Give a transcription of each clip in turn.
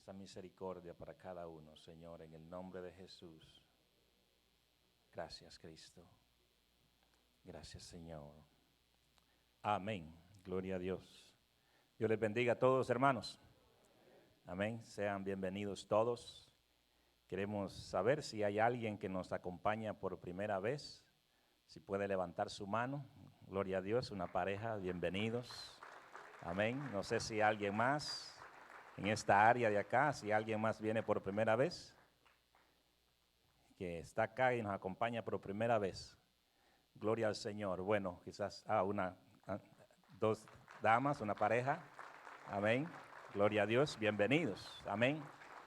esa misericordia para cada uno, Señor, en el nombre de Jesús. Gracias, Cristo. Gracias, Señor. Amén. Gloria a Dios. Dios les bendiga a todos, hermanos. Amén. Sean bienvenidos todos. Queremos saber si hay alguien que nos acompaña por primera vez. Si puede levantar su mano. Gloria a Dios. Una pareja, bienvenidos. Amén. No sé si alguien más en esta área de acá, si alguien más viene por primera vez, que está acá y nos acompaña por primera vez. Gloria al Señor. Bueno, quizás dos damas, una pareja. Amén. Gloria a Dios. Bienvenidos. Amén.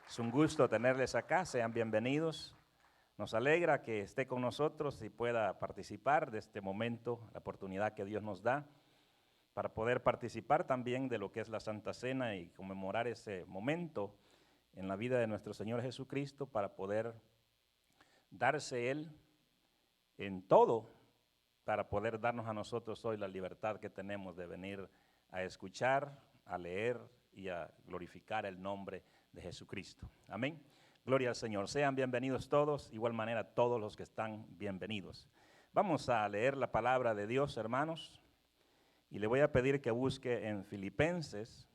Es un gusto tenerles acá. Sean bienvenidos. Nos alegra que esté con nosotros y pueda participar de este momento, la oportunidad que Dios nos da para poder participar también de lo que es la Santa Cena y conmemorar ese momento en la vida de nuestro Señor Jesucristo, para poder darse Él en todo, para poder darnos a nosotros hoy la libertad que tenemos de venir a escuchar, a leer y a glorificar el nombre de Jesucristo. Amén. Gloria al Señor. Sean bienvenidos todos, igual manera todos los que están bienvenidos. Vamos a leer la palabra de Dios, hermanos, y le voy a pedir que busque en Filipenses,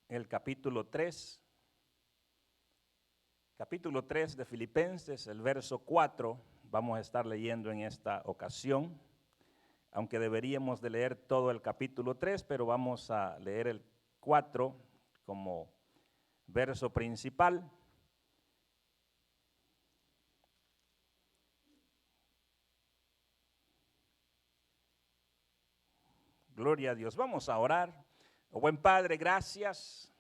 el capítulo 3 de Filipenses, el verso 4, vamos a estar leyendo en esta ocasión, aunque deberíamos de leer todo el capítulo 3, pero vamos a leer el 4 como verso principal. Gloria a Dios. Vamos a orar. Oh, buen Padre, gracias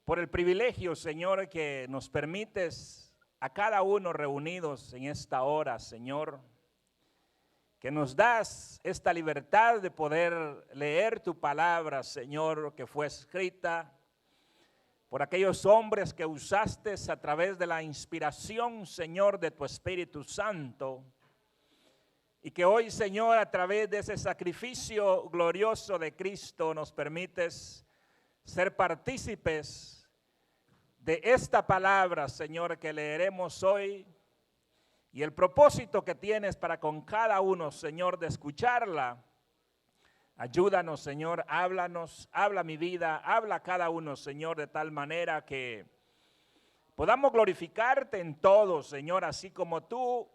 por el privilegio, Señor, que nos permites a cada uno reunidos en esta hora, Señor, que nos das esta libertad de poder leer tu palabra, Señor, que fue escrita por aquellos hombres que usaste a través de la inspiración, Señor, de tu Espíritu Santo, y que hoy, Señor, a través de ese sacrificio glorioso de Cristo nos permites ser partícipes de esta palabra, Señor, que leeremos hoy, y el propósito que tienes para con cada uno, Señor, de escucharla. Ayúdanos, Señor, háblanos, habla mi vida, habla a cada uno, Señor, de tal manera que podamos glorificarte en todo, Señor, así como tú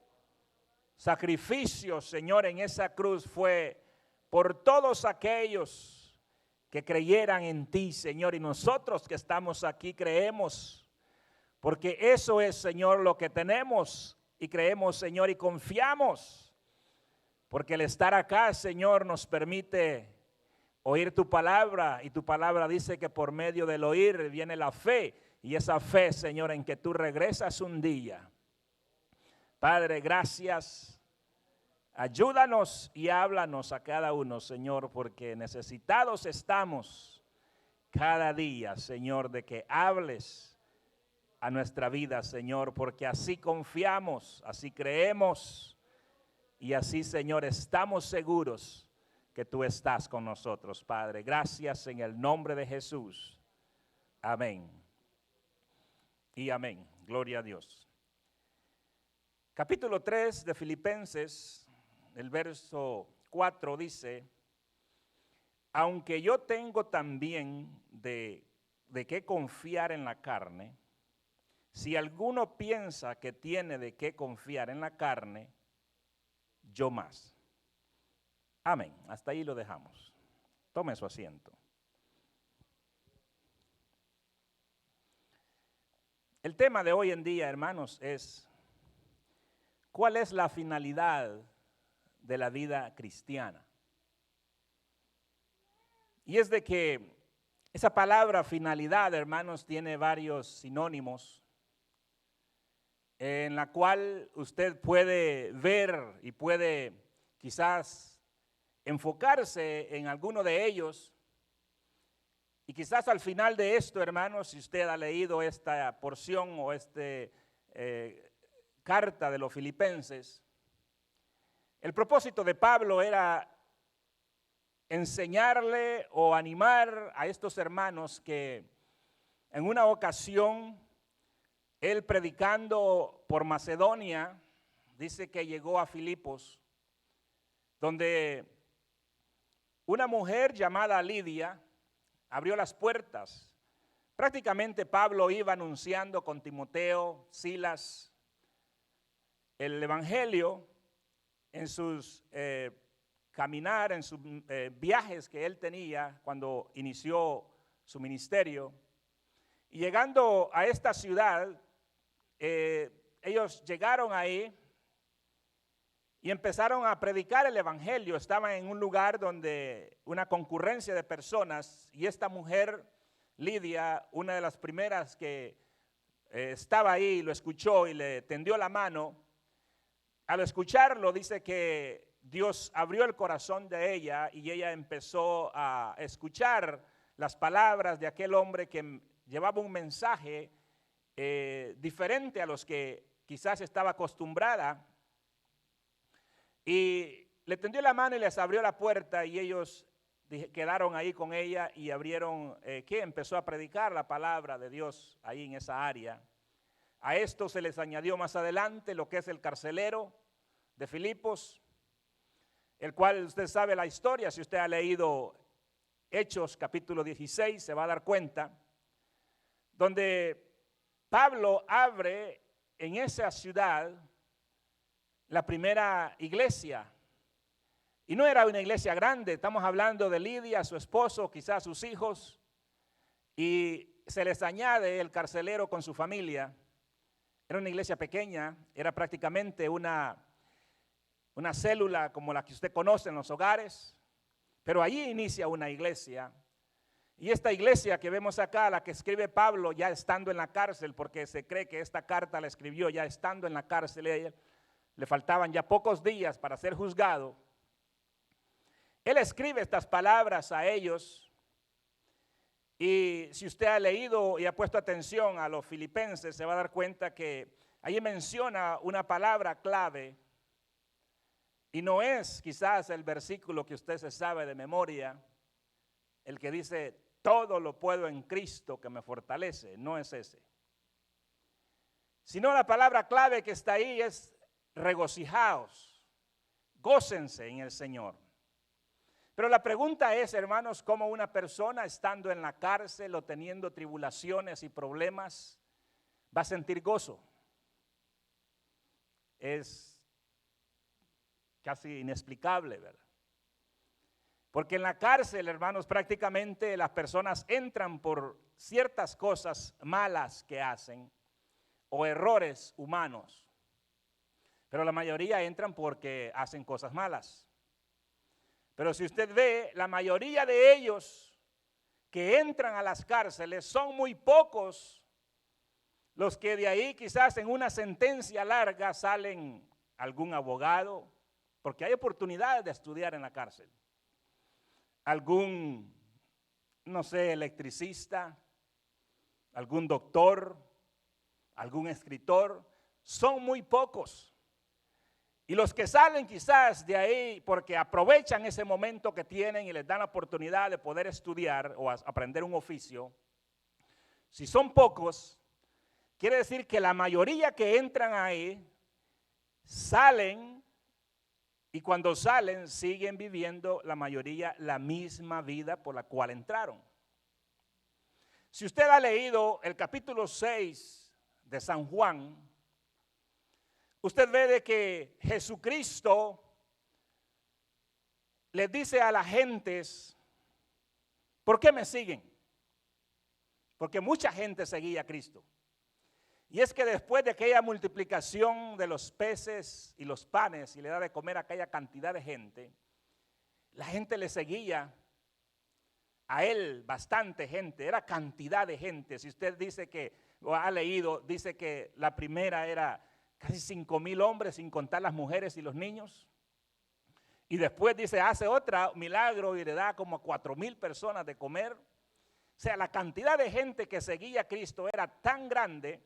sacrificio, Señor, en esa cruz fue por todos aquellos que creyeran en ti, Señor, y nosotros que estamos aquí creemos, porque eso es, Señor, lo que tenemos y creemos, Señor, y confiamos, porque el estar acá, Señor, nos permite oír tu palabra, y tu palabra dice que por medio del oír viene la fe, y esa fe, Señor, en que tú regresas un día. Padre, gracias. Ayúdanos y háblanos a cada uno, Señor, porque necesitados estamos cada día, Señor, de que hables a nuestra vida, Señor, porque así confiamos, así creemos y así, Señor, estamos seguros que tú estás con nosotros, Padre. Gracias en el nombre de Jesús. Amén. Y amén. Gloria a Dios. Capítulo 3 de Filipenses, el verso 4 dice: aunque yo tengo también de qué confiar en la carne, si alguno piensa que tiene de qué confiar en la carne, yo más. Amén. Hasta ahí lo dejamos. Tome su asiento. El tema de hoy en día, hermanos, es: ¿cuál es la finalidad de la vida cristiana? Y es de que esa palabra finalidad, hermanos, tiene varios sinónimos en la cual usted puede ver y puede quizás enfocarse en alguno de ellos. Y quizás al final de esto, hermanos, si usted ha leído esta porción o carta de los Filipenses, el propósito de Pablo era enseñarle o animar a estos hermanos que en una ocasión él, predicando por Macedonia, dice que llegó a Filipos, donde una mujer llamada Lidia abrió las puertas. Prácticamente Pablo iba anunciando con Timoteo, Silas, el evangelio en sus caminar, en sus viajes que él tenía cuando inició su ministerio. Y llegando a esta ciudad, ellos llegaron ahí y empezaron a predicar el evangelio. Estaban en un lugar donde una concurrencia de personas, y esta mujer, Lidia, una de las primeras que estaba ahí, lo escuchó y le tendió la mano. Al escucharlo, dice que Dios abrió el corazón de ella y ella empezó a escuchar las palabras de aquel hombre que llevaba un mensaje diferente a los que quizás estaba acostumbrada. Y le tendió la mano y les abrió la puerta, y ellos quedaron ahí con ella y abrieron, que empezó a predicar la palabra de Dios ahí en esa área. A esto se les añadió más adelante lo que es el carcelero de Filipos, el cual usted sabe la historia. Si usted ha leído Hechos capítulo 16, se va a dar cuenta, donde Pablo abre en esa ciudad la primera iglesia. Y no era una iglesia grande, estamos hablando de Lidia, su esposo, quizás sus hijos, y se les añade el carcelero con su familia. Era una iglesia pequeña, era prácticamente una célula como la que usted conoce en los hogares, pero allí inicia una iglesia. Y esta iglesia que vemos acá, la que escribe Pablo ya estando en la cárcel, porque se cree que esta carta la escribió ya estando en la cárcel, le faltaban ya pocos días para ser juzgado. Él escribe estas palabras a ellos, y si usted ha leído y ha puesto atención a los filipenses, se va a dar cuenta que ahí menciona una palabra clave, y no es quizás el versículo que usted se sabe de memoria, el que dice, todo lo puedo en Cristo que me fortalece. No es ese, sino la palabra clave que está ahí es regocijaos, gócense en el Señor. Pero la pregunta es, hermanos, ¿cómo una persona estando en la cárcel o teniendo tribulaciones y problemas va a sentir gozo? Es casi inexplicable, ¿verdad? Porque en la cárcel, hermanos, prácticamente las personas entran por ciertas cosas malas que hacen o errores humanos, pero la mayoría entran porque hacen cosas malas. Pero si usted ve, la mayoría de ellos que entran a las cárceles son muy pocos los que de ahí quizás en una sentencia larga salen algún abogado, porque hay oportunidades de estudiar en la cárcel, algún, no sé, electricista, algún doctor, algún escritor. Son muy pocos. Y los que salen quizás de ahí porque aprovechan ese momento que tienen y les dan la oportunidad de poder estudiar o aprender un oficio, si son pocos, quiere decir que la mayoría que entran ahí salen, y cuando salen siguen viviendo la mayoría la misma vida por la cual entraron. Si usted ha leído el capítulo 6 de San Juan, usted ve de que Jesucristo les dice a las gentes, ¿por qué me siguen? Porque mucha gente seguía a Cristo. Y es que después de aquella multiplicación de los peces y los panes y le da de comer a aquella cantidad de gente, la gente le seguía a él, bastante gente, era cantidad de gente. Si usted dice que, o ha leído, dice que la primera era casi 5,000 hombres, sin contar las mujeres y los niños. Y después dice, hace otro milagro y le da como a 4,000 personas de comer. O sea, la cantidad de gente que seguía a Cristo era tan grande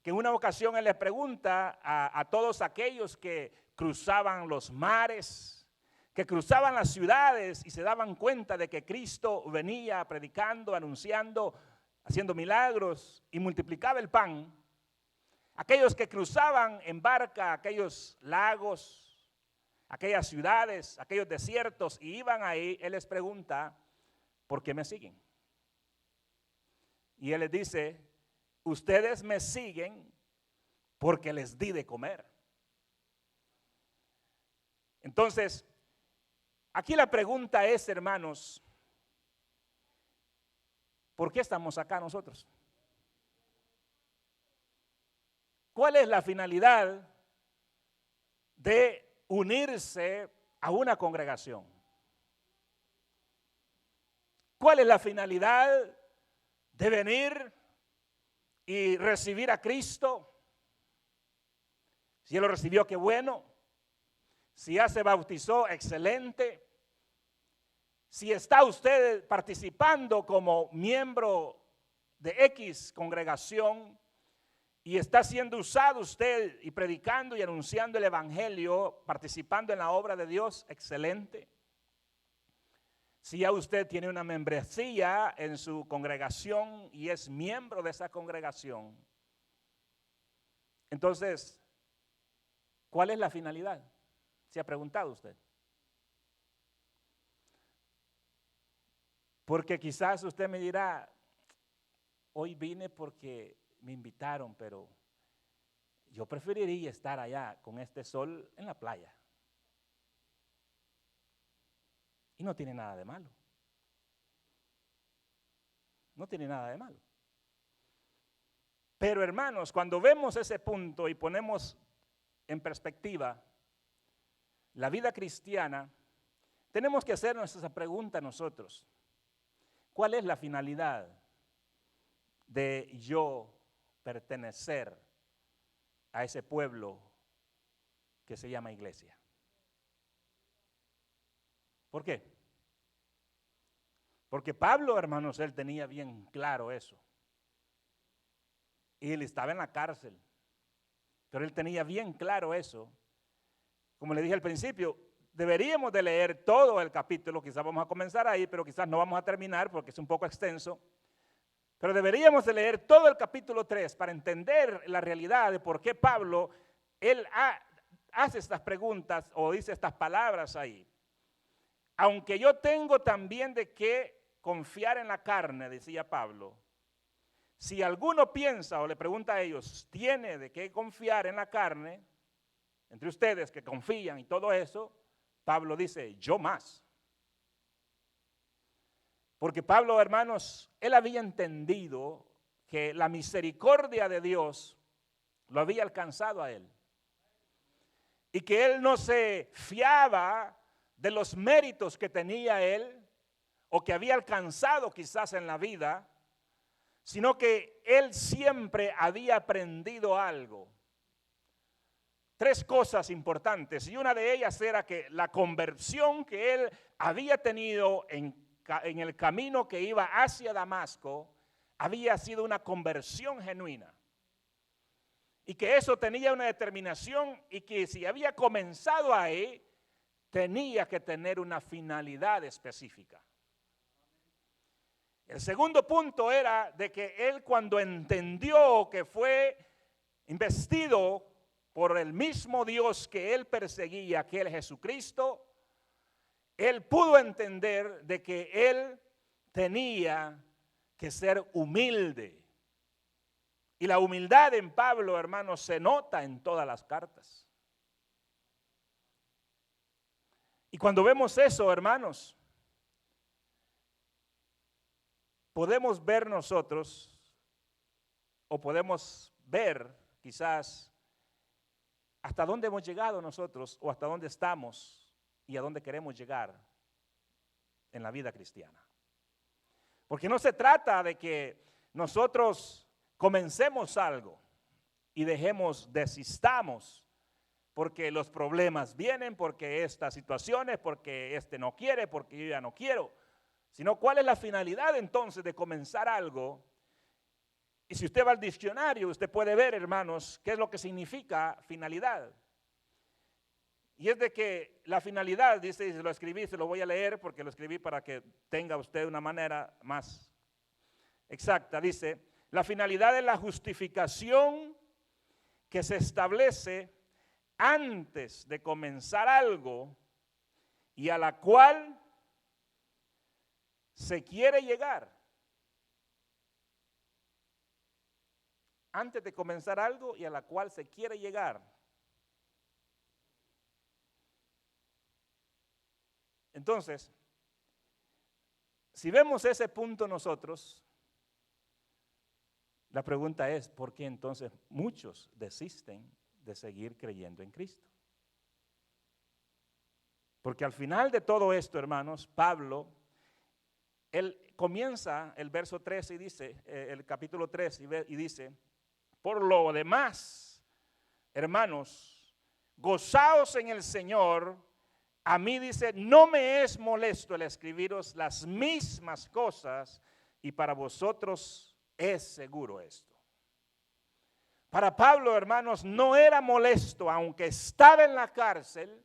que en una ocasión él le pregunta a todos aquellos que cruzaban los mares, que cruzaban las ciudades y se daban cuenta de que Cristo venía predicando, anunciando, haciendo milagros y multiplicaba el pan. Aquellos que cruzaban en barca aquellos lagos, aquellas ciudades, aquellos desiertos y iban ahí, Él les pregunta, ¿por qué me siguen? Y Él les dice, ustedes me siguen porque les di de comer. Entonces, aquí la pregunta es, hermanos, ¿por qué estamos acá nosotros? ¿Cuál es la finalidad de unirse a una congregación? ¿Cuál es la finalidad de venir y recibir a Cristo? Si Él lo recibió, qué bueno. Si ya se bautizó, excelente. Si está usted participando como miembro de X congregación y está siendo usado usted y predicando y anunciando el evangelio, participando en la obra de Dios, excelente. Si ya usted tiene una membresía en su congregación y es miembro de esa congregación, entonces, ¿cuál es la finalidad? ¿Se ha preguntado usted? Porque quizás usted me dirá, hoy vine porque me invitaron, pero yo preferiría estar allá con este sol en la playa. Y no tiene nada de malo. No tiene nada de malo. Pero hermanos, cuando vemos ese punto y ponemos en perspectiva la vida cristiana, tenemos que hacernos esa pregunta nosotros. ¿Cuál es la finalidad de yo pertenecer a ese pueblo que se llama iglesia? ¿Por qué? Porque Pablo, hermanos, él tenía bien claro eso. Y él estaba en la cárcel, pero él tenía bien claro eso. Como le dije al principio, deberíamos de leer todo el capítulo, quizás vamos a comenzar ahí, pero quizás no vamos a terminar porque es un poco extenso. Pero deberíamos de leer todo el capítulo 3 para entender la realidad de por qué Pablo, él hace estas preguntas o dice estas palabras ahí. Aunque yo tengo también de qué confiar en la carne, decía Pablo. Si alguno piensa o le pregunta a ellos, ¿tiene de qué confiar en la carne? Entre ustedes que confían y todo eso, Pablo dice, yo más. Porque Pablo, hermanos, él había entendido que la misericordia de Dios lo había alcanzado a él. Y que él no se fiaba de los méritos que tenía él o que había alcanzado quizás en la vida, sino que él siempre había aprendido algo. 3 cosas importantes, y una de ellas era que la conversión que él había tenido en el camino que iba hacia Damasco había sido una conversión genuina. Y que eso tenía una determinación y que si había comenzado ahí, tenía que tener una finalidad específica. El segundo punto era de que él cuando entendió que fue investido por el mismo Dios que él perseguía, que es Jesucristo, él pudo entender de que él tenía que ser humilde. Y la humildad en Pablo, hermanos, se nota en todas las cartas. Y cuando vemos eso, hermanos, podemos ver nosotros, o podemos ver quizás hasta dónde hemos llegado nosotros, o hasta dónde estamos y a dónde queremos llegar en la vida cristiana. Porque no se trata de que nosotros comencemos algo y desistamos porque los problemas vienen, porque estas situaciones, porque este no quiere, porque yo ya no quiero, sino cuál es la finalidad entonces de comenzar algo. Y si usted va al diccionario, usted puede ver, hermanos, qué es lo que significa finalidad. Y es de que la finalidad, dice, y se lo escribí, se lo voy a leer porque lo escribí para que tenga usted una manera más exacta. Dice, la finalidad es la justificación que se establece antes de comenzar algo y a la cual se quiere llegar. Antes de comenzar algo y a la cual se quiere llegar. Entonces, si vemos ese punto nosotros, la pregunta es, ¿por qué entonces muchos desisten de seguir creyendo en Cristo? Porque al final de todo esto, hermanos, Pablo, él comienza el verso 13 y dice, el capítulo 3 y dice, por lo demás, hermanos, gozaos en el Señor. A mí dice, no me es molesto el escribiros las mismas cosas y para vosotros es seguro esto. Para Pablo, hermanos, no era molesto, aunque estaba en la cárcel,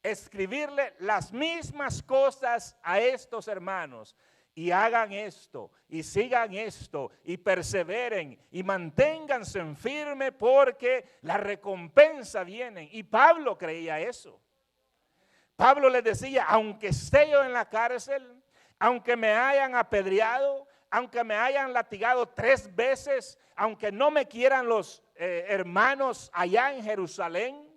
escribirle las mismas cosas a estos hermanos. Y hagan esto, y sigan esto, y perseveren, y manténganse en firme porque la recompensa viene. Y Pablo creía eso. Pablo les decía, aunque esté yo en la cárcel, aunque me hayan apedreado, aunque me hayan latigado 3 veces, aunque no me quieran los hermanos allá en Jerusalén,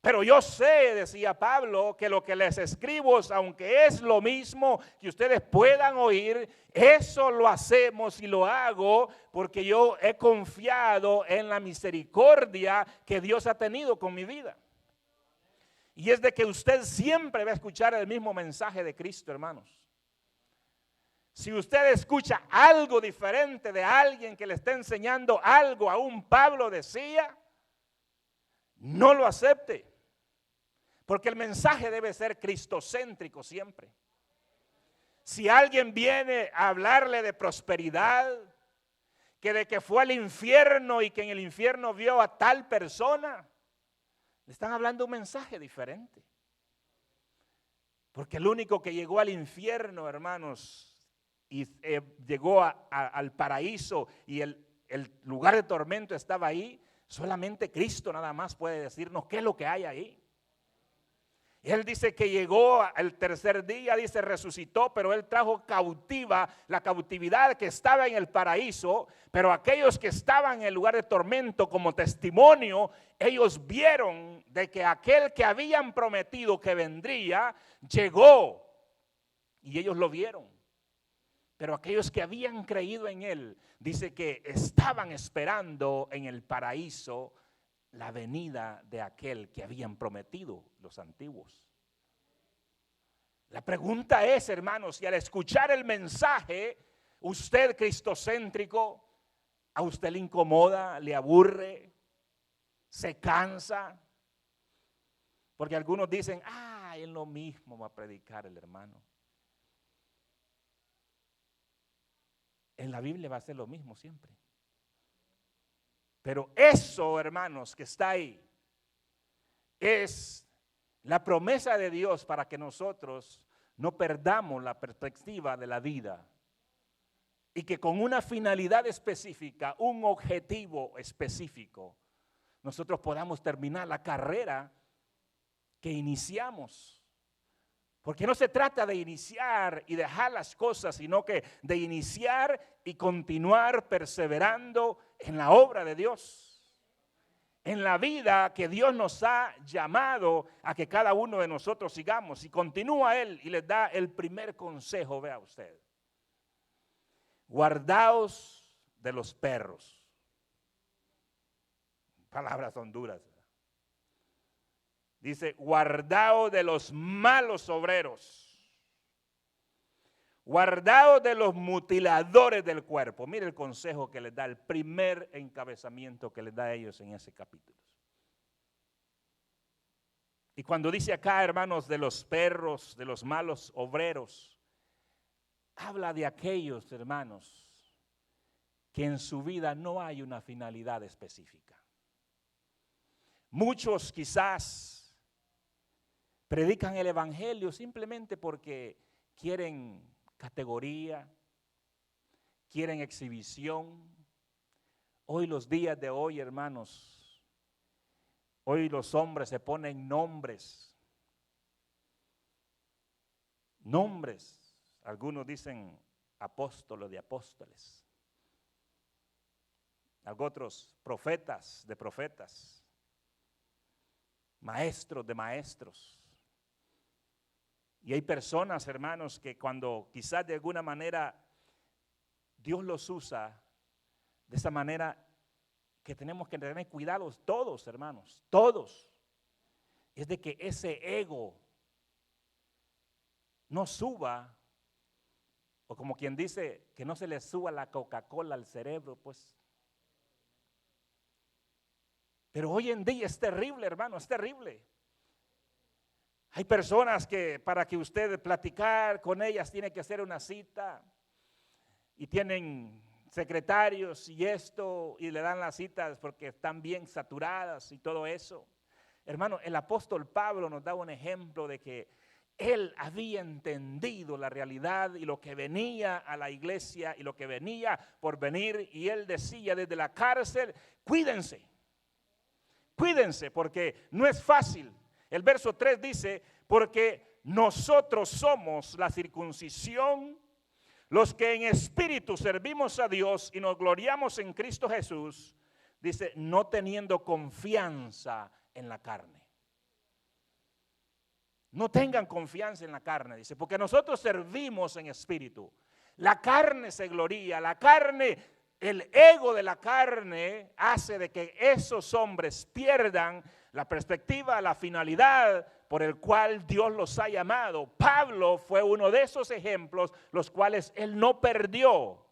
pero yo sé, decía Pablo, que lo que les escribo, aunque es lo mismo que ustedes puedan oír, eso lo hacemos y lo hago porque yo he confiado en la misericordia que Dios ha tenido con mi vida. Y es de que usted siempre va a escuchar el mismo mensaje de Cristo, hermanos. Si usted escucha algo diferente de alguien que le está enseñando algo, aún Pablo decía, no lo acepte. Porque el mensaje debe ser cristocéntrico siempre. Si alguien viene a hablarle de prosperidad, que de que fue al infierno y que en el infierno vio a tal persona, le están hablando un mensaje diferente. Porque el único que llegó al infierno, hermanos, y llegó al paraíso y el lugar de tormento estaba ahí, solamente Cristo nada más puede decirnos qué es lo que hay ahí. Él dice que llegó el tercer día, dice resucitó, pero él trajo cautiva la cautividad que estaba en el paraíso, pero aquellos que estaban en el lugar de tormento como testimonio, ellos vieron de que aquel que habían prometido que vendría, llegó y ellos lo vieron. Pero aquellos que habían creído en él, dice que estaban esperando en el paraíso la venida de aquel que habían prometido los antiguos. La pregunta es, hermanos, si al escuchar el mensaje, usted cristocéntrico, a usted le incomoda, le aburre, se cansa. Porque algunos dicen, es lo mismo va a predicar el hermano. En la Biblia va a ser lo mismo siempre. Pero eso, hermanos, que está ahí, es la promesa de Dios para que nosotros no perdamos la perspectiva de la vida y que con una finalidad específica, un objetivo específico, nosotros podamos terminar la carrera que iniciamos. Porque no se trata de iniciar y dejar las cosas, sino que de iniciar y continuar perseverando en la obra de Dios. En la vida que Dios nos ha llamado a que cada uno de nosotros sigamos. Y continúa Él y les da el primer consejo, vea usted. Guardaos de los perros. Palabras son duras. Dice, guardaos de los malos obreros. Guardaos de los mutiladores del cuerpo. Mire el consejo que les da, el primer encabezamiento que les da a ellos en ese capítulo. Y cuando dice acá, hermanos, de los perros, de los malos obreros, habla de aquellos, hermanos, que en su vida no hay una finalidad específica. Muchos quizás predican el evangelio simplemente porque quieren categoría, quieren exhibición. Hoy, los días de hoy, hermanos, hoy los hombres se ponen nombres. Algunos dicen apóstolos de apóstoles, otros profetas de profetas, maestros de maestros. Y hay personas, hermanos, que cuando quizás de alguna manera Dios los usa de esa manera, que tenemos que tener cuidado todos, hermanos, todos, es de que ese ego no suba, o como quien dice, que no se le suba la Coca-Cola al cerebro, pues. Pero hoy en día es terrible, hermano, es terrible. Hay personas que para que usted platicar con ellas tiene que hacer una cita y tienen secretarios y esto y le dan las citas porque están bien saturadas y todo eso. Hermano, el apóstol Pablo nos da un ejemplo de que él había entendido la realidad y lo que venía a la iglesia y lo que venía por venir, y él decía desde la cárcel: cuídense, cuídense, porque no es fácil. El verso 3 dice: porque nosotros somos la circuncisión, los que en espíritu servimos a Dios y nos gloriamos en Cristo Jesús, dice, no teniendo confianza en la carne. No tengan confianza en la carne, dice, porque nosotros servimos en espíritu. La carne se gloría, la carne, el ego de la carne hace de que esos hombres pierdan la perspectiva, la finalidad por el cual Dios los ha llamado. Pablo fue uno de esos ejemplos, los cuales él no perdió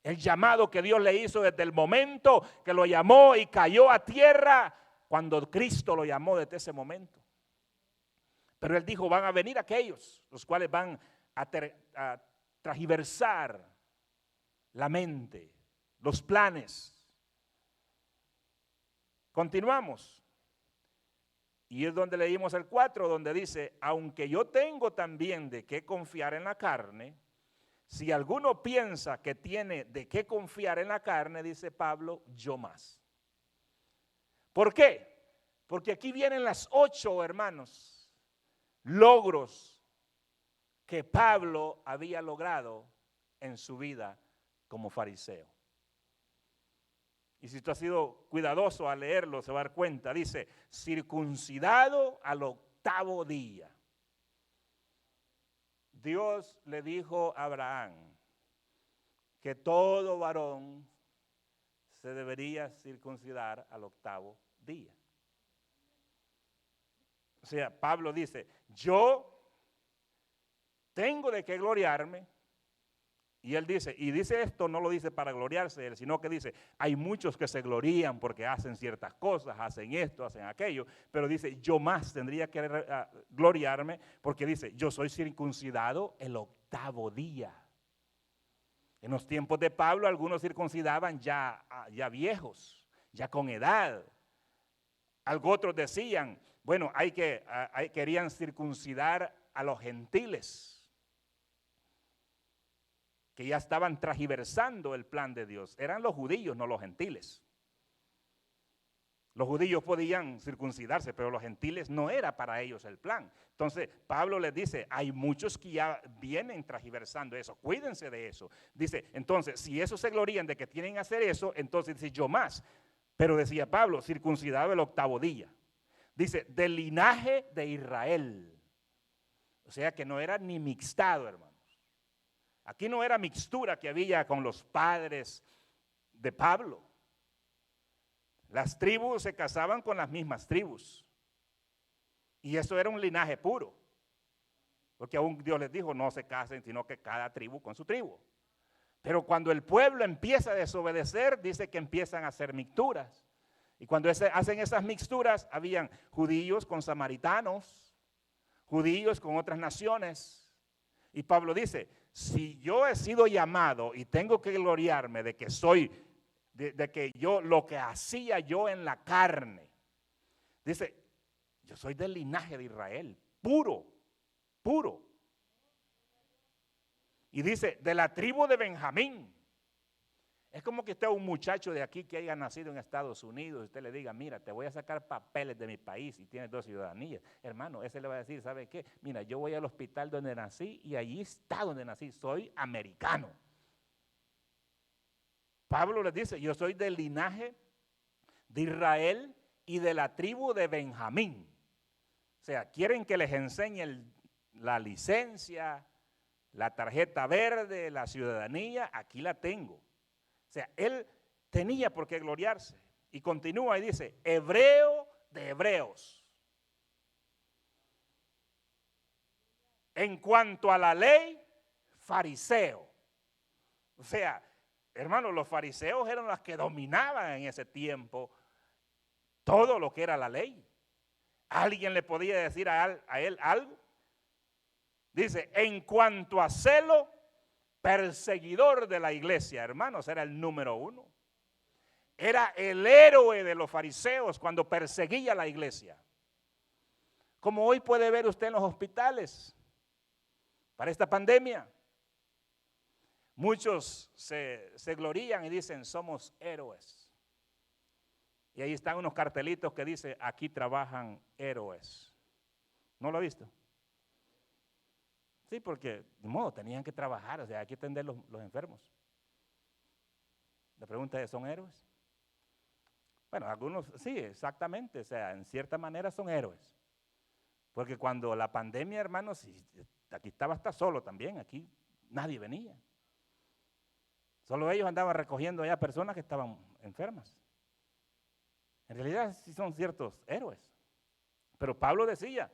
el llamado que Dios le hizo desde el momento que lo llamó y cayó a tierra, cuando Cristo lo llamó desde ese momento. Pero él dijo: van a venir aquellos, los cuales van a transversar la mente, los planes. Continuamos. Y es donde leímos el 4, donde dice: aunque yo tengo también de qué confiar en la carne, si alguno piensa que tiene de qué confiar en la carne, dice Pablo, yo más. ¿Por qué? Porque aquí vienen las 8, hermanos, logros que Pablo había logrado en su vida como fariseo. Y si tú has sido cuidadoso al leerlo, se va a dar cuenta. Dice: circuncidado al 8º día. Dios le dijo a Abraham que todo varón se debería circuncidar al 8º día. O sea, Pablo dice: yo tengo de qué gloriarme. Y él dice, y dice esto, no lo dice para gloriarse él, sino que dice: hay muchos que se glorían porque hacen ciertas cosas, hacen esto, hacen aquello, pero dice: yo más tendría que gloriarme, porque dice: yo soy circuncidado el 8º día. En los tiempos de Pablo, algunos circuncidaban ya viejos, ya con edad. Otros decían, bueno, querían circuncidar a los gentiles, que ya estaban transversando el plan de Dios. Eran los judíos, no los gentiles. Los judíos podían circuncidarse, pero los gentiles no era para ellos el plan. Entonces Pablo les dice: hay muchos que ya vienen transversando eso, cuídense de eso. Dice, entonces, si esos se glorían de que tienen que hacer eso, entonces dice: yo más. Pero decía Pablo, circuncidado el 8º día. Dice, del linaje de Israel. O sea que no era ni mixtado, hermano. Aquí no era mixtura que había con los padres de Pablo. Las tribus se casaban con las mismas tribus. Y eso era un linaje puro. Porque aún Dios les dijo: no se casen, sino que cada tribu con su tribu. Pero cuando el pueblo empieza a desobedecer, dice que empiezan a hacer mixturas. Y cuando hacen esas mixturas, habían judíos con samaritanos, judíos con otras naciones. Y Pablo dice: si yo he sido llamado y tengo que gloriarme de que soy, de que yo, lo que hacía yo en la carne, Dice, yo soy del linaje de Israel, puro, puro. Y dice, de la tribu de Benjamín. Es como que usted, un muchacho de aquí que haya nacido en Estados Unidos, usted le diga, mira, te voy a sacar papeles de mi país y tienes 2 ciudadanías. Hermano, ese le va a decir, ¿sabe qué? Mira, yo voy al hospital donde nací y allí está donde nací, soy americano. Pablo les dice, yo soy del linaje de Israel y de la tribu de Benjamín. O sea, quieren que les enseñe la licencia, la tarjeta verde, la ciudadanía, aquí la tengo. O sea, él tenía por qué gloriarse. Y continúa y dice, hebreo de hebreos. En cuanto a la ley, fariseo. O sea, hermanos, los fariseos eran los que dominaban en ese tiempo todo lo que era la ley. ¿Alguien le podía decir a él algo? Dice, en cuanto a celo, perseguidor de la iglesia, hermanos, era el número 1. Era el héroe de los fariseos cuando perseguía la iglesia. Como hoy puede ver usted en los hospitales, para esta pandemia, muchos se glorían y dicen, somos héroes. Y ahí están unos cartelitos que dicen, aquí trabajan héroes. ¿No lo ha visto? Sí, porque de modo tenían que trabajar, o sea, hay que atender los enfermos. La pregunta es, ¿son héroes? Bueno, algunos sí, exactamente, o sea, en cierta manera son héroes. Porque cuando la pandemia, hermanos, aquí estaba hasta solo también, aquí nadie venía. Solo ellos andaban recogiendo allá personas que estaban enfermas. En realidad sí son ciertos héroes. Pero Pablo decía,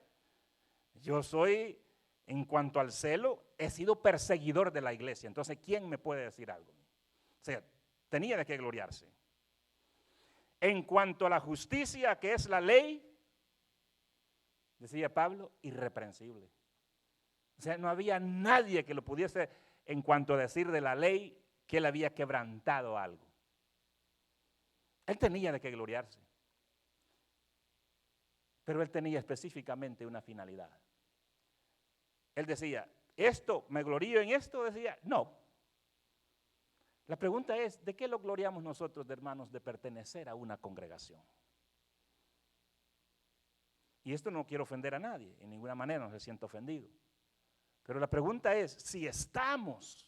yo soy, en cuanto al celo, he sido perseguidor de la iglesia. Entonces, ¿quién me puede decir algo? O sea, tenía de qué gloriarse. En cuanto a la justicia, que es la ley, decía Pablo, irreprensible. O sea, no había nadie que lo pudiese, en cuanto a decir de la ley, que él había quebrantado algo. Él tenía de qué gloriarse. Pero él tenía específicamente una finalidad. Él decía, ¿esto, me glorío en esto? Decía, no. La pregunta es, ¿de qué lo gloriamos nosotros, hermanos, de pertenecer a una congregación? Y esto no quiero ofender a nadie, en ninguna manera no se siento ofendido. Pero la pregunta es, si estamos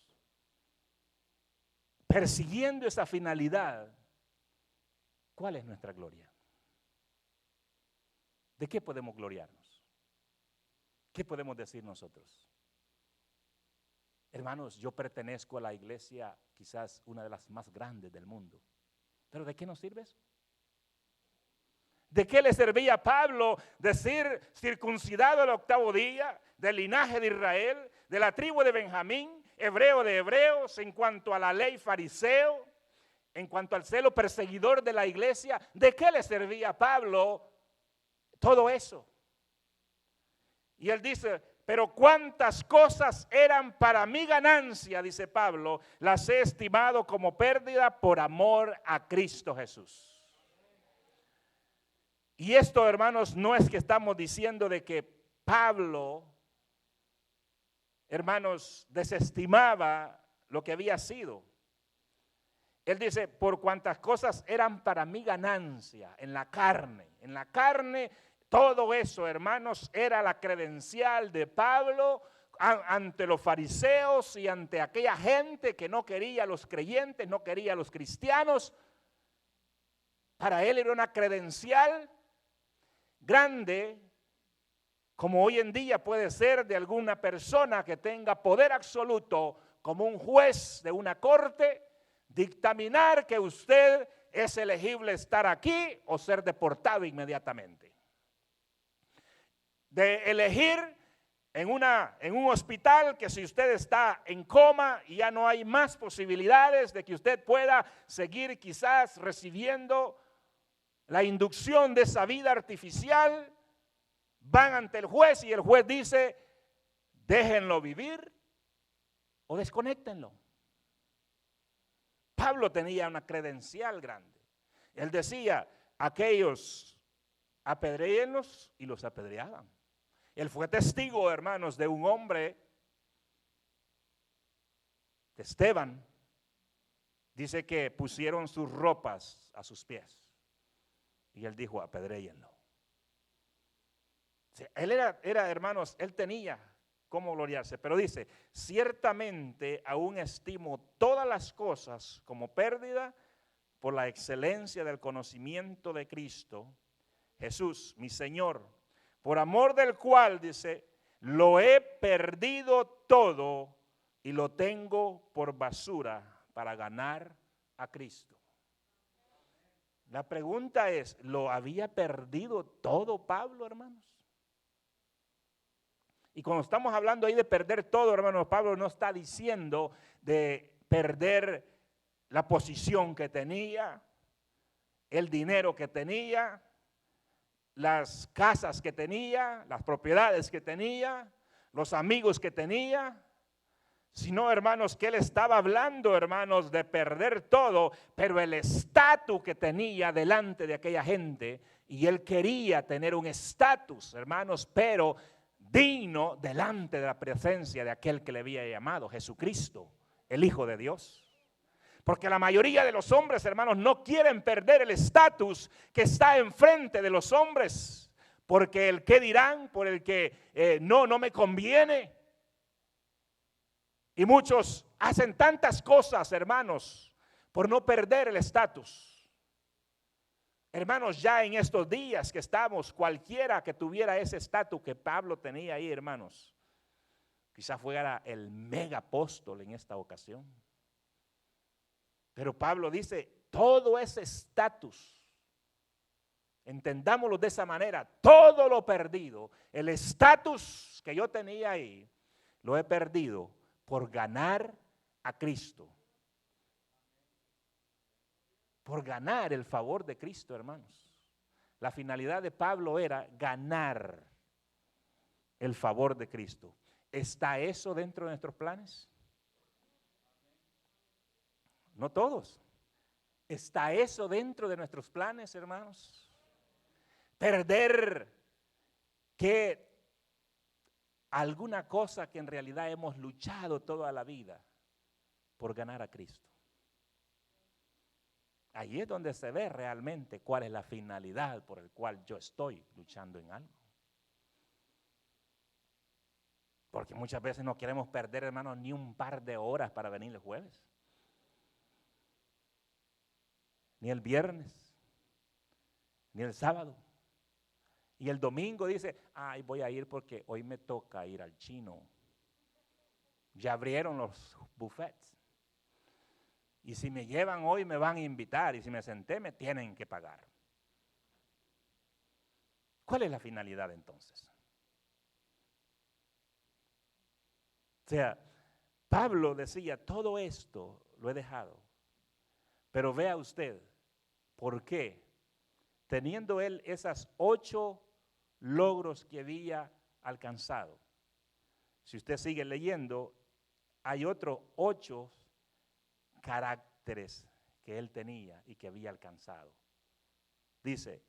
persiguiendo esa finalidad, ¿cuál es nuestra gloria? ¿De qué podemos gloriarnos? ¿Qué podemos decir nosotros? Hermanos, yo pertenezco a la iglesia, quizás una de las más grandes del mundo. ¿Pero de qué nos sirve eso? ¿De qué le servía a Pablo decir circuncidado el 8º día, del linaje de Israel, de la tribu de Benjamín, hebreo de hebreos, en cuanto a la ley fariseo, en cuanto al celo perseguidor de la iglesia? ¿De qué le servía a Pablo todo eso? Y él dice, pero cuántas cosas eran para mi ganancia, dice Pablo, las he estimado como pérdida por amor a Cristo Jesús. Y esto, hermanos, no es que estamos diciendo de que Pablo, hermanos, desestimaba lo que había sido. Él dice, por cuantas cosas eran para mi ganancia en la carne. En la carne, todo eso, hermanos, era la credencial de Pablo ante los fariseos y ante aquella gente que no quería a los creyentes, no quería a los cristianos. Para él era una credencial grande, como hoy en día puede ser de alguna persona que tenga poder absoluto, como un juez de una corte, dictaminar que usted es elegible estar aquí o ser deportado inmediatamente. De elegir en un hospital que si usted está en coma y ya no hay más posibilidades de que usted pueda seguir quizás recibiendo la inducción de esa vida artificial, van ante el juez y el juez dice, déjenlo vivir o desconéctenlo. Pablo tenía una credencial grande. Él decía, aquellos apedréenlos, y los apedreaban. Él fue testigo, hermanos, de un hombre, de Esteban. Dice que pusieron sus ropas a sus pies. Y él dijo, apedréenlo. O sea, él era, hermanos, él tenía cómo gloriarse. Pero dice, ciertamente aún estimo todas las cosas como pérdida por la excelencia del conocimiento de Cristo Jesús, mi Señor, por amor del cual, dice, lo he perdido todo y lo tengo por basura para ganar a Cristo. La pregunta es, ¿lo había perdido todo Pablo, hermanos? Y cuando estamos hablando ahí de perder todo, hermanos, Pablo no está diciendo de perder la posición que tenía, el dinero que tenía, las casas que tenía, las propiedades que tenía, los amigos que tenía, sino, hermanos, que él estaba hablando, hermanos, de perder todo, pero el estatus que tenía delante de aquella gente, y él quería tener un estatus, hermanos, pero digno delante de la presencia de aquel que le había llamado, Jesucristo, el Hijo de Dios. Porque la mayoría de los hombres, hermanos, no quieren perder el estatus que está enfrente de los hombres, porque el qué dirán, por el que no me conviene. Y muchos hacen tantas cosas, hermanos, por no perder el estatus. Hermanos, ya en estos días que estamos, cualquiera que tuviera ese estatus que Pablo tenía ahí, hermanos, quizás fuera el mega apóstol en esta ocasión. Pero Pablo dice, todo ese estatus, entendámoslo de esa manera, todo lo perdido, el estatus que yo tenía ahí, lo he perdido por ganar a Cristo. Por ganar el favor de Cristo, hermanos. La finalidad de Pablo era ganar el favor de Cristo. ¿Está eso dentro de nuestros planes? No todos. ¿Está eso dentro de nuestros planes, hermanos? Perder que alguna cosa que en realidad hemos luchado toda la vida por ganar a Cristo. Ahí es donde se ve realmente cuál es la finalidad por el cual yo estoy luchando en algo. Porque muchas veces no queremos perder, hermanos, ni un par de horas para venir el jueves. Ni el viernes, ni el sábado. Y el domingo dice, ay, voy a ir porque hoy me toca ir al chino. Ya abrieron los buffets. Y si me llevan hoy me van a invitar. Y si me senté me tienen que pagar. ¿Cuál es la finalidad entonces? O sea, Pablo decía, todo esto lo he dejado. Pero vea usted, ¿por qué? Teniendo él esas 8 logros que había alcanzado. Si usted sigue leyendo, hay otros 8 caracteres que él tenía y que había alcanzado. Dice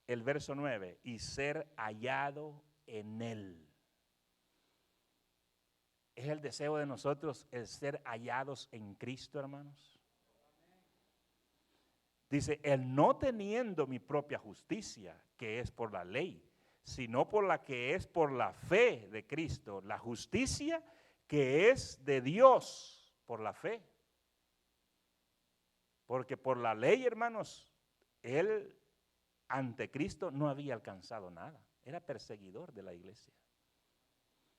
el verso 9, y ser hallado en él. ¿Es el deseo de nosotros el ser hallados en Cristo, hermanos? Dice, el no teniendo mi propia justicia, que es por la ley, sino por la que es por la fe de Cristo, la justicia que es de Dios por la fe. Porque por la ley, hermanos, él ante Cristo no había alcanzado nada, era perseguidor de la iglesia.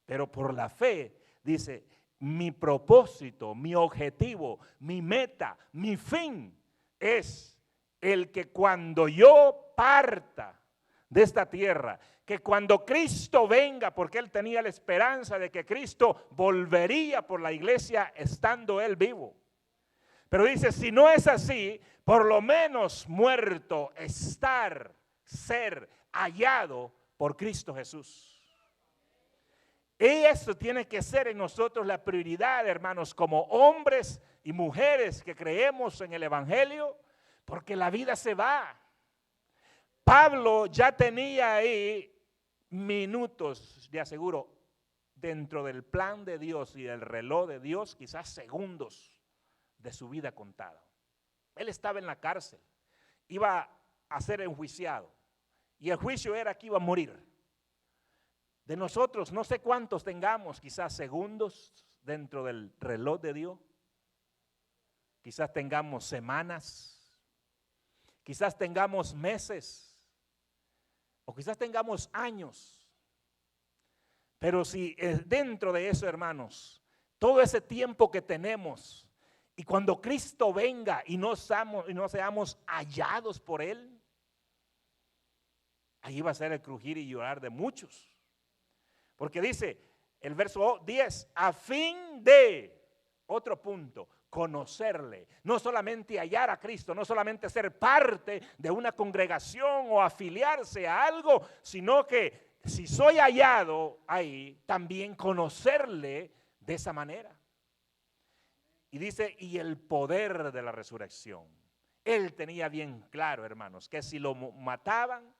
Pero por la fe, dice, mi propósito, mi objetivo, mi meta, mi fin es el que cuando yo parta de esta tierra, que cuando Cristo venga, porque él tenía la esperanza de que Cristo volvería por la iglesia estando él vivo. Pero dice, si no es así, por lo menos muerto, ser hallado por Cristo Jesús. Y eso tiene que ser en nosotros la prioridad, hermanos, como hombres y mujeres que creemos en el Evangelio, porque la vida se va. Pablo ya tenía ahí minutos, de aseguro, dentro del plan de Dios y del reloj de Dios, quizás segundos de su vida contada. Él estaba en la cárcel, iba a ser enjuiciado y el juicio era que iba a morir. De nosotros, no sé cuántos tengamos, quizás segundos dentro del reloj de Dios, quizás tengamos semanas, quizás tengamos meses, o quizás tengamos años. Pero si dentro de eso, hermanos, todo ese tiempo que tenemos, y cuando Cristo venga y no seamos hallados por Él, ahí va a ser el crujir y llorar de muchos. Porque dice el verso 10, a fin de, otro punto, conocerle. No solamente hallar a Cristo, no solamente ser parte de una congregación o afiliarse a algo, sino que si soy hallado ahí, también conocerle de esa manera. Y dice, y el poder de la resurrección. Él tenía bien claro, hermanos, que si lo mataban,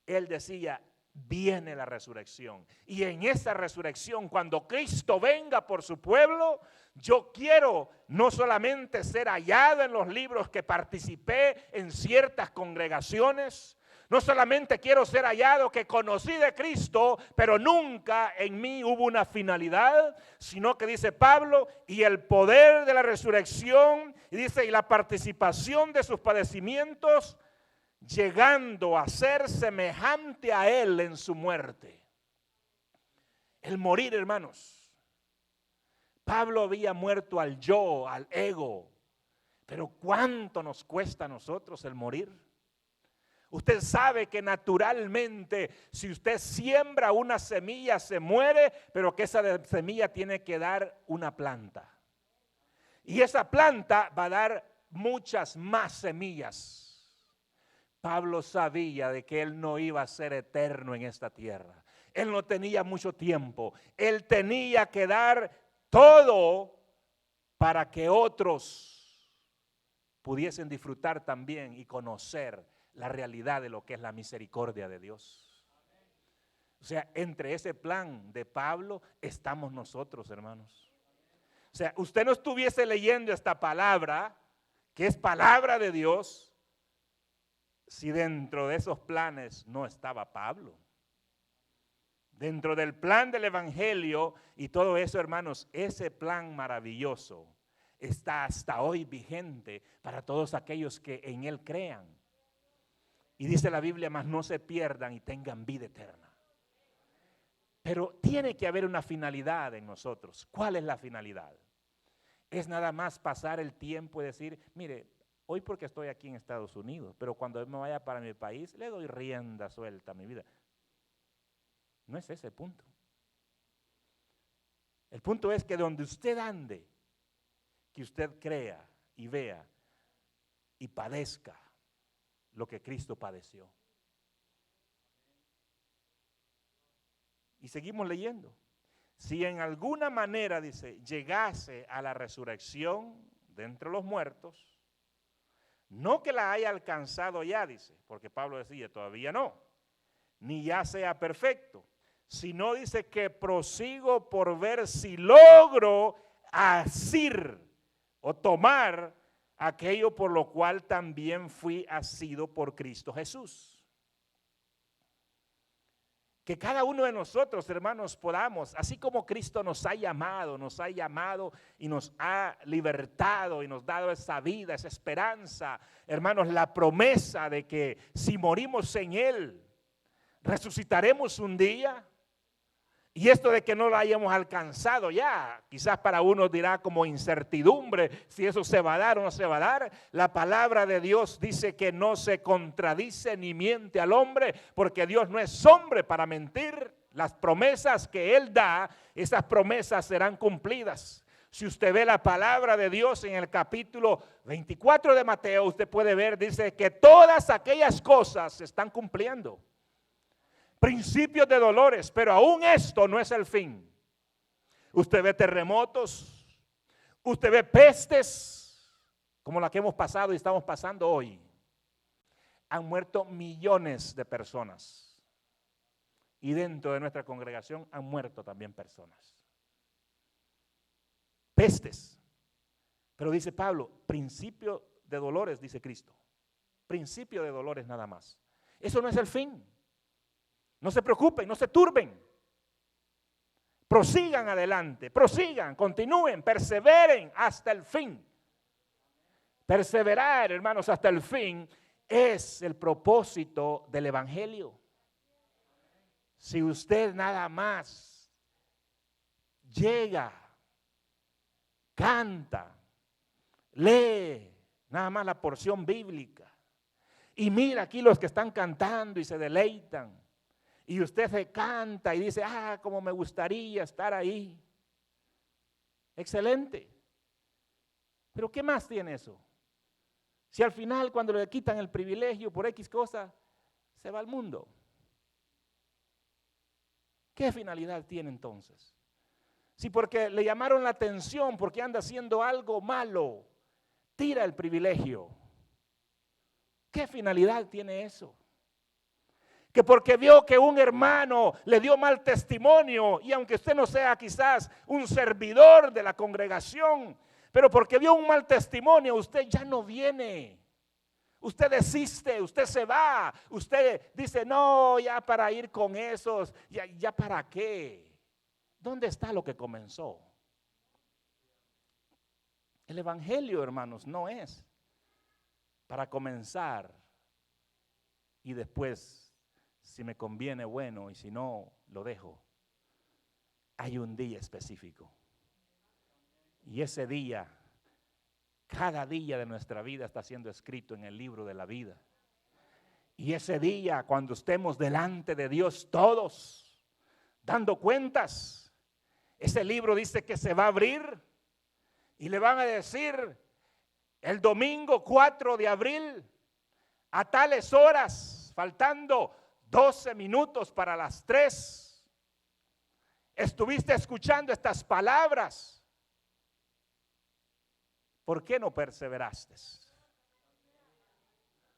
él decía, viene la resurrección. Y en esa resurrección, cuando Cristo venga por su pueblo, yo quiero no solamente ser hallado en los libros que participé en ciertas congregaciones, no solamente quiero ser hallado que conocí de Cristo, pero nunca en mí hubo una finalidad, sino que dice Pablo, y el poder de la resurrección, y dice, y la participación de sus padecimientos, llegando a ser semejante a Él en su muerte. El morir, hermanos. Pablo había muerto al yo, al ego, pero ¿cuánto nos cuesta a nosotros el morir? Usted sabe que naturalmente si usted siembra una semilla se muere, pero que esa semilla tiene que dar una planta. Y esa planta va a dar muchas más semillas. Pablo sabía de que él no iba a ser eterno en esta tierra. Él no tenía mucho tiempo. Él tenía que dar todo para que otros pudiesen disfrutar también y conocer la realidad de lo que es la misericordia de Dios. O sea, entre ese plan de Pablo estamos nosotros, hermanos. O sea, usted no estuviese leyendo esta palabra, que es palabra de Dios, si dentro de esos planes no estaba Pablo. Dentro del plan del evangelio y todo eso, hermanos, ese plan maravilloso está hasta hoy vigente para todos aquellos que en él crean. Y dice la Biblia, mas no se pierdan y tengan vida eterna. Pero tiene que haber una finalidad en nosotros. ¿Cuál es la finalidad? Es nada más pasar el tiempo y decir, mire, hoy porque estoy aquí en Estados Unidos, pero cuando me vaya para mi país, le doy rienda suelta a mi vida. No es ese el punto. El punto es que donde usted ande, que usted crea y vea y padezca lo que Cristo padeció. Y seguimos leyendo. Si en alguna manera, dice, llegase a la resurrección de entre los muertos, no que la haya alcanzado ya, dice, porque Pablo decía, todavía no, ni ya sea perfecto, sino dice que prosigo por ver si logro asir o tomar aquello por lo cual también fui asido por Cristo Jesús. Que cada uno de nosotros, hermanos, podamos, así como Cristo nos ha llamado y nos ha libertado y nos ha dado esa vida, esa esperanza, hermanos, la promesa de que si morimos en Él, resucitaremos un día. Y esto de que no lo hayamos alcanzado ya, quizás para unos dirá como incertidumbre si eso se va a dar o no se va a dar. La palabra de Dios dice que no se contradice ni miente al hombre, porque Dios no es hombre para mentir. Las promesas que Él da, esas promesas serán cumplidas. Si usted ve la palabra de Dios en el capítulo 24 de Mateo, usted puede ver, dice que todas aquellas cosas se están cumpliendo. Principios de dolores, pero aún esto no es el fin. Usted ve terremotos, usted ve pestes como la que hemos pasado y estamos pasando hoy. han muerto millones de personas. Y dentro de nuestra congregación han muerto también personas. Pestes. Pero dice Pablo, principio de dolores, dice Cristo. Principio de dolores nada más. Eso no es el fin. No se preocupen, no se turben. Prosigan adelante, prosigan, continúen, perseveren hasta el fin. Perseverar, hermanos, hasta el fin es el propósito del evangelio. Si usted nada más llega, canta, lee nada más la porción bíblica y mira aquí los que están cantando y se deleitan y usted se canta y dice, cómo me gustaría estar ahí. Excelente. Pero ¿qué más tiene eso? Si al final cuando le quitan el privilegio por X cosa, se va al mundo. ¿Qué finalidad tiene entonces? Si porque le llamaron la atención, porque anda haciendo algo malo, tira el privilegio. ¿Qué finalidad tiene eso? Que porque vio que un hermano le dio mal testimonio, y aunque usted no sea quizás un servidor de la congregación, pero porque vio un mal testimonio, usted ya no viene. Usted desiste, usted se va, usted dice, no, ya para ir con esos, ya para qué. ¿Dónde está lo que comenzó? El evangelio, hermanos, no es para comenzar y después, si me conviene, bueno, y si no, lo dejo. Hay un día específico. Y ese día, cada día de nuestra vida está siendo escrito en el libro de la vida. Y ese día, cuando estemos delante de Dios todos, dando cuentas, ese libro dice que se va a abrir y le van a decir el domingo 4 de abril a tales horas, faltando 12 minutos para las 3, estuviste escuchando estas palabras. ¿Por qué no perseveraste?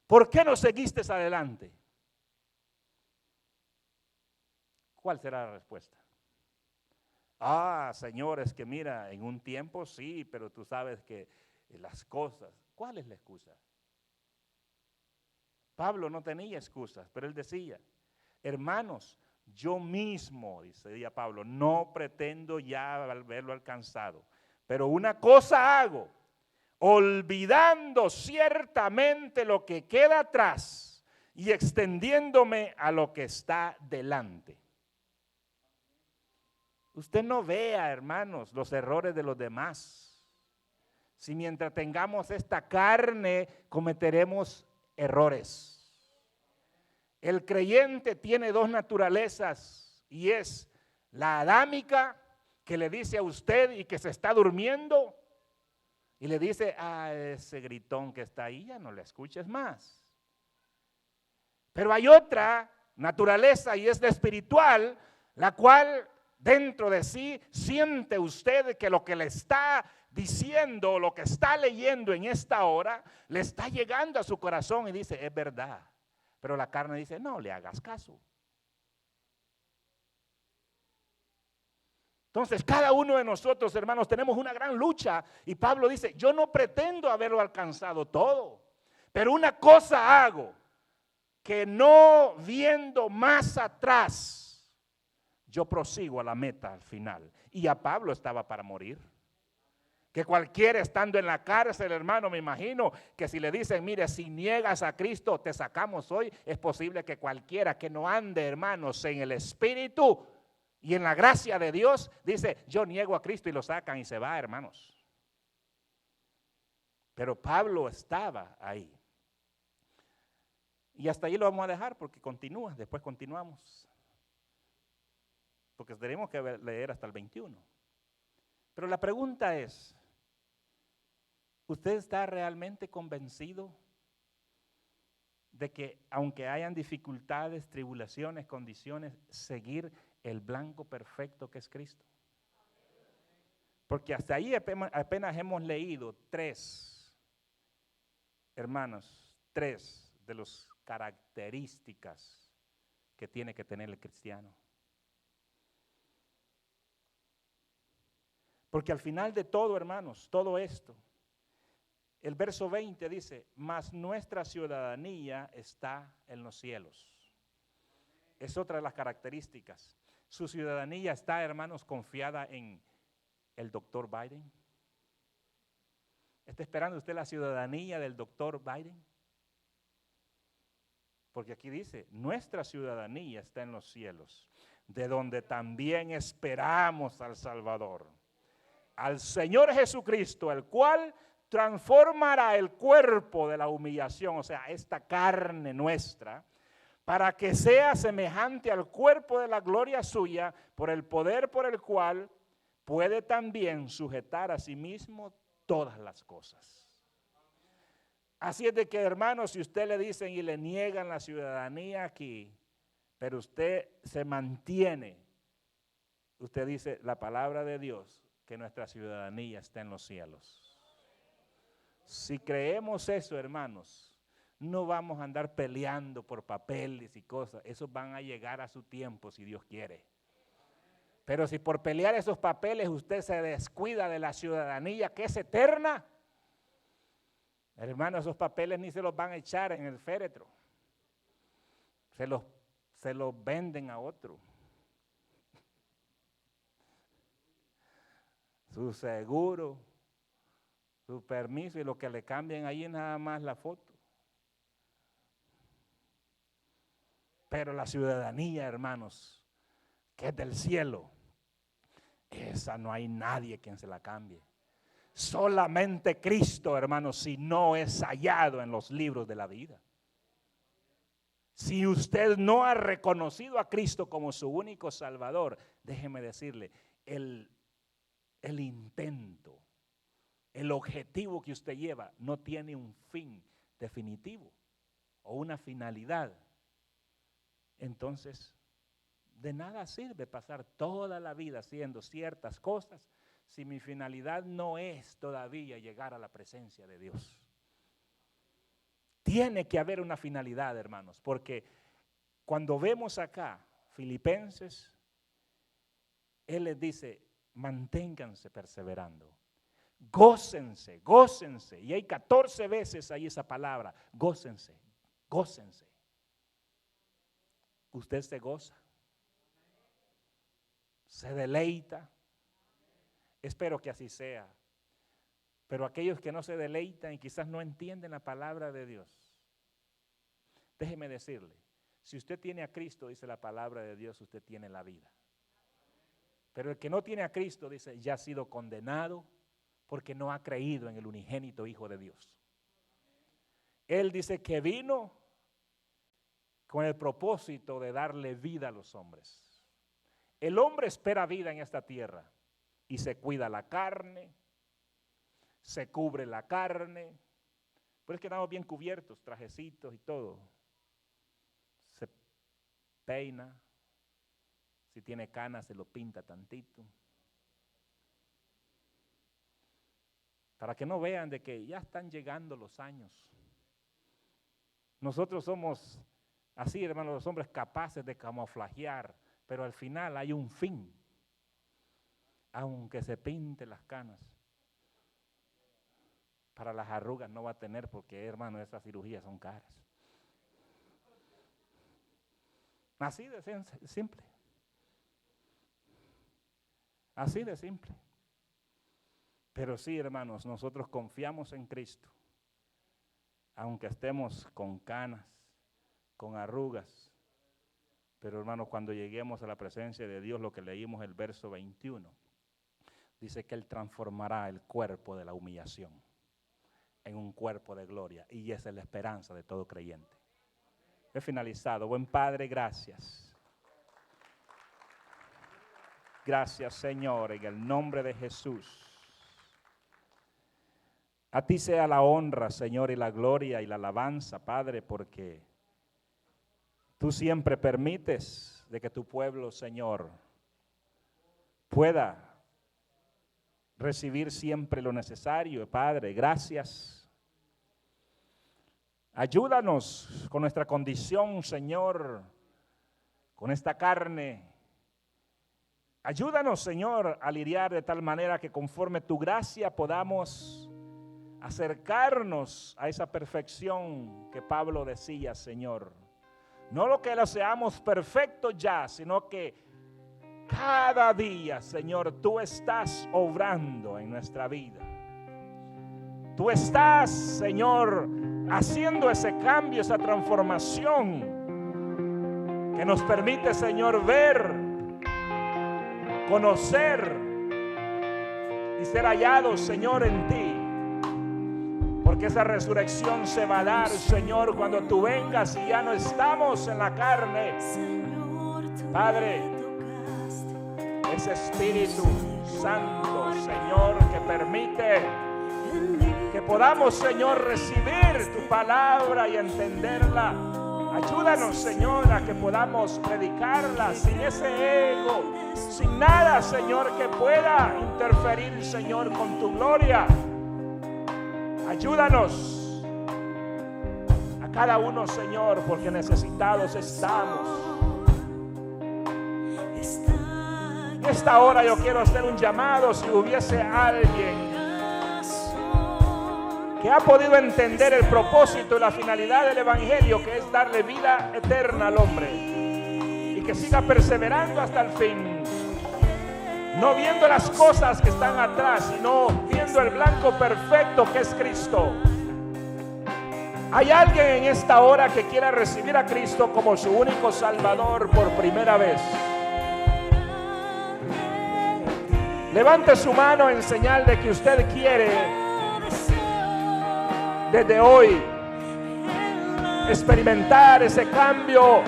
¿Por qué no seguiste adelante? ¿Cuál será la respuesta? Señores, que mira, en un tiempo sí, pero tú sabes que las cosas. ¿Cuál es la excusa? Pablo no tenía excusas, pero él decía, hermanos, yo mismo, decía Pablo, no pretendo ya haberlo alcanzado, pero una cosa hago, olvidando ciertamente lo que queda atrás y extendiéndome a lo que está delante. Usted no vea, hermanos, los errores de los demás. Si mientras tengamos esta carne cometeremos errores. El creyente tiene dos naturalezas y es la adámica que le dice a usted y que se está durmiendo y le dice ese gritón que está ahí ya no le escuches más. Pero hay otra naturaleza y es la espiritual, la cual dentro de sí siente usted que lo que le está diciendo, lo que está leyendo en esta hora, le está llegando a su corazón y dice, es verdad. Pero la carne dice, no le hagas caso. Entonces, cada uno de nosotros, hermanos, tenemos una gran lucha. Y Pablo dice, yo no pretendo haberlo alcanzado todo, pero una cosa hago, que no viendo más atrás, yo prosigo a la meta al final. Y a Pablo estaba para morir. Que cualquiera estando en la cárcel, hermano, me imagino que si le dicen, mire, si niegas a Cristo, te sacamos hoy, es posible que cualquiera que no ande, hermanos, en el Espíritu y en la gracia de Dios, dice, yo niego a Cristo y lo sacan y se va, hermanos. Pero Pablo estaba ahí. Y hasta ahí lo vamos a dejar porque continúa, después continuamos. Porque tenemos que leer hasta el 21. Pero la pregunta es, ¿usted está realmente convencido de que aunque hayan dificultades, tribulaciones, condiciones, seguir el blanco perfecto que es Cristo? Porque hasta ahí apenas hemos leído 3, hermanos, 3 de los características que tiene que tener el cristiano. Porque al final de todo, hermanos, todo esto, el verso 20 dice, mas nuestra ciudadanía está en los cielos. Es otra de las características. Su ciudadanía está, hermanos, confiada en el doctor Biden. ¿Está esperando usted la ciudadanía del doctor Biden? Porque aquí dice, nuestra ciudadanía está en los cielos, de donde también esperamos al Salvador, al Señor Jesucristo, el cual transformará el cuerpo de la humillación, o sea, esta carne nuestra, para que sea semejante al cuerpo de la gloria suya, por el poder por el cual puede también sujetar a sí mismo todas las cosas. Así es de que, hermanos, si usted le dicen y le niegan la ciudadanía aquí, pero usted se mantiene, usted dice la palabra de Dios, que nuestra ciudadanía está en los cielos. Si creemos eso, hermanos, no vamos a andar peleando por papeles y cosas. Esos van a llegar a su tiempo si Dios quiere. Pero si por pelear esos papeles usted se descuida de la ciudadanía que es eterna, hermano, esos papeles ni se los van a echar en el féretro. Se los venden a otro. Su seguro, su permiso y lo que le cambien ahí es nada más la foto. Pero la ciudadanía, hermanos, que es del cielo, esa no hay nadie quien se la cambie. Solamente Cristo, hermanos, si no es hallado en los libros de la vida. Si usted no ha reconocido a Cristo como su único Salvador, déjeme decirle, el intento, el objetivo que usted lleva no tiene un fin definitivo o una finalidad. Entonces, de nada sirve pasar toda la vida haciendo ciertas cosas si mi finalidad no es todavía llegar a la presencia de Dios. Tiene que haber una finalidad, hermanos, porque cuando vemos acá Filipenses, él les dice, manténganse perseverando, gócense, gócense, y hay 14 veces ahí esa palabra, gócense, gócense. Usted se goza, se deleita, espero que así sea. Pero aquellos que no se deleitan y quizás no entienden la palabra de Dios, déjeme decirle, si usted tiene a Cristo, dice la palabra de Dios, usted tiene la vida. Pero el que no tiene a Cristo, dice, ya ha sido condenado porque no ha creído en el unigénito Hijo de Dios. Él dice que vino con el propósito de darle vida a los hombres. El hombre espera vida en esta tierra y se cuida la carne, se cubre la carne, pero es que estamos bien cubiertos, trajecitos y todo. Se peina, si tiene canas se lo pinta tantito. Para que no vean de que ya están llegando los años. Nosotros somos así, hermanos, los hombres capaces de camuflajear, pero al final hay un fin, aunque se pinte las canas. Para las arrugas no va a tener porque, hermano, esas cirugías son caras. Así de simple. Así de simple. Pero sí, hermanos, nosotros confiamos en Cristo, aunque estemos con canas, con arrugas. Pero, hermanos, cuando lleguemos a la presencia de Dios, lo que leímos el verso 21, dice que Él transformará el cuerpo de la humillación en un cuerpo de gloria, y esa es la esperanza de todo creyente. He finalizado. Buen Padre, gracias. Gracias, Señor, en el nombre de Jesús. A ti sea la honra, Señor, y la gloria y la alabanza, Padre, porque tú siempre permites de que tu pueblo, Señor, pueda recibir siempre lo necesario, Padre. Gracias. Ayúdanos con nuestra condición, Señor, con esta carne. Ayúdanos, Señor, a lidiar de tal manera que conforme tu gracia podamos acercarnos a esa perfección que Pablo decía, Señor. No lo que lo seamos perfectos ya, sino que cada día, Señor, tú estás obrando en nuestra vida. Tú estás, Señor, haciendo ese cambio, esa transformación que nos permite, Señor, ver, conocer y ser hallados, Señor, en ti. Porque esa resurrección se va a dar, Señor, cuando tú vengas y ya no estamos en la carne. Padre, ese Espíritu Santo, Señor, que permite que podamos, Señor, recibir tu palabra y entenderla. Ayúdanos, Señor, a que podamos predicarla sin ese ego, sin nada, Señor, que pueda interferir, Señor, con tu gloria. Ayúdanos a cada uno, Señor, porque necesitados estamos. En esta hora yo quiero hacer un llamado. Si hubiese alguien que ha podido entender el propósito y la finalidad del Evangelio, que es darle vida eterna al hombre, y que siga perseverando hasta el fin, no viendo las cosas que están atrás, sino viendo el blanco perfecto que es Cristo. ¿Hay alguien en esta hora que quiera recibir a Cristo como su único Salvador por primera vez? Levante su mano en señal de que usted quiere desde hoy experimentar ese cambio,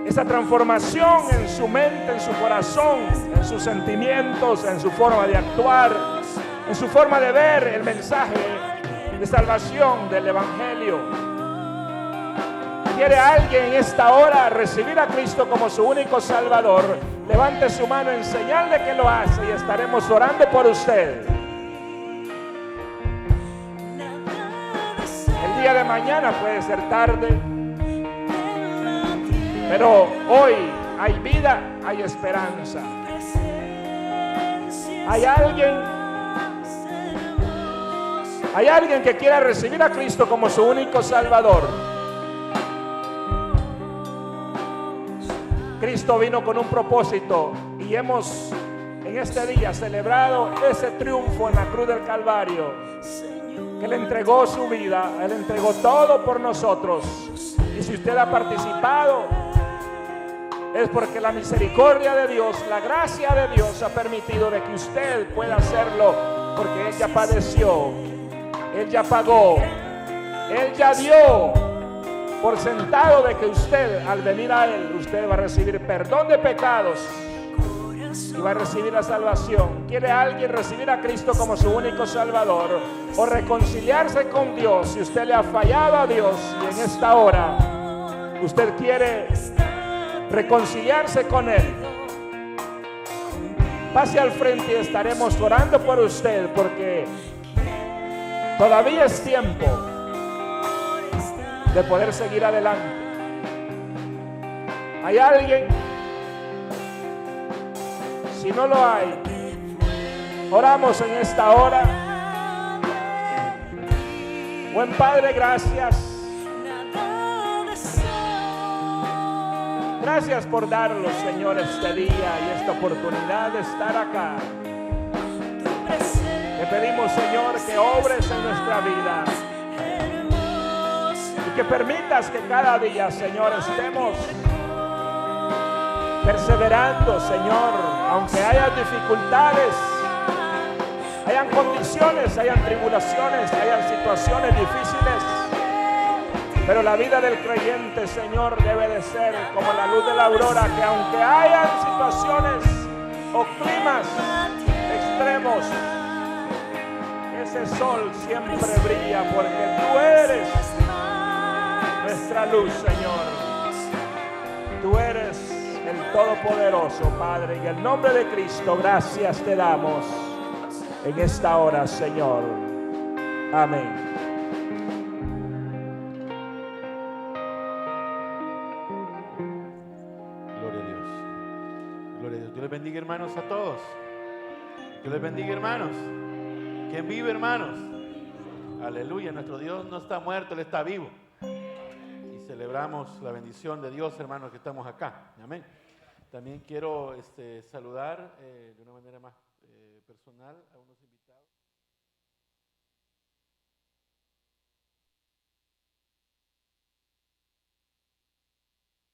esa transformación en su mente, en su corazón, en sus sentimientos, en su forma de actuar, en su forma de ver el mensaje de salvación del Evangelio. ¿Quiere alguien en esta hora recibir a Cristo como su único Salvador? Levante su mano en señal de que lo hace y estaremos orando por usted. El día de mañana puede ser tarde, pero hoy hay vida, hay esperanza. ¿Hay alguien que quiera recibir a Cristo como su único Salvador? Cristo vino con un propósito y hemos en este día celebrado ese triunfo en la cruz del Calvario, que Él entregó su vida, Él entregó todo por nosotros. Y si usted ha participado, es porque la misericordia de Dios, la gracia de Dios ha permitido de que usted pueda hacerlo, porque Él ya padeció, Él ya pagó, Él ya dio por sentado de que usted, al venir a Él, usted va a recibir perdón de pecados y va a recibir la salvación. ¿Quiere alguien recibir a Cristo como su único Salvador o reconciliarse con Dios? Si usted le ha fallado a Dios y en esta hora usted quiere reconciliarse con Él, pase al frente y estaremos orando por usted, porque todavía es tiempo de poder seguir adelante. ¿Hay alguien? Si no lo hay, oramos en esta hora. Buen Padre, gracias. Gracias por darnos, Señor, este día y esta oportunidad de estar acá. Te pedimos, Señor, que obres en nuestra vida y que permitas que cada día, Señor, estemos perseverando, Señor, aunque haya dificultades, hayan condiciones, hayan tribulaciones, hayan situaciones difíciles. Pero la vida del creyente, Señor, debe de ser como la luz de la aurora, que aunque hayan situaciones o climas extremos, ese sol siempre brilla, porque tú eres nuestra luz, Señor. Tú eres el Todopoderoso, Padre. En el nombre de Cristo, gracias te damos en esta hora, Señor. Amén. Gloria a Dios. Dios les bendiga, hermanos, a todos. Dios les bendiga, hermanos. ¿Quién vive, hermanos? Aleluya, nuestro Dios no está muerto, Él está vivo. Y celebramos la bendición de Dios, hermanos, que estamos acá. Amén. También quiero saludar de una manera más personal a unos invitados.